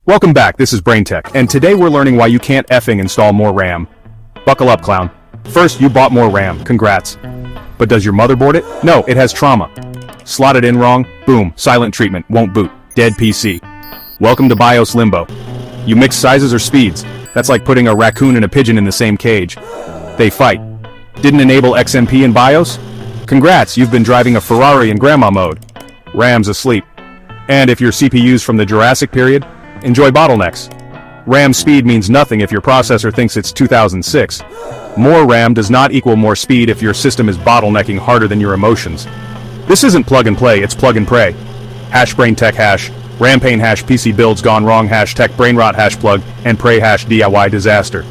Welcome back, this is BrainTech, and today we're learning why you can't effing install more RAM. Buckle up, clown. First, you bought more RAM, congrats. But does your motherboard it? No, it has trauma. Slotted in wrong, boom, silent treatment, won't boot, dead PC. Welcome to BIOS limbo. You mix sizes or speeds, that's like putting a raccoon and a pigeon in the same cage. They fight. Didn't enable XMP in BIOS? Congrats, you've been driving a Ferrari in grandma mode. RAM's asleep. And if your CPU's from the Jurassic period, enjoy bottlenecks. RAM speed means nothing if your processor thinks it's 2006. More RAM does not equal more speed if your system is bottlenecking harder than your emotions. This isn't plug and play, it's plug and pray. Hash BrainTech hash, RAM pain hash PC builds gone wrong hash tech brain rot hash plug, and pray hash DIY disaster.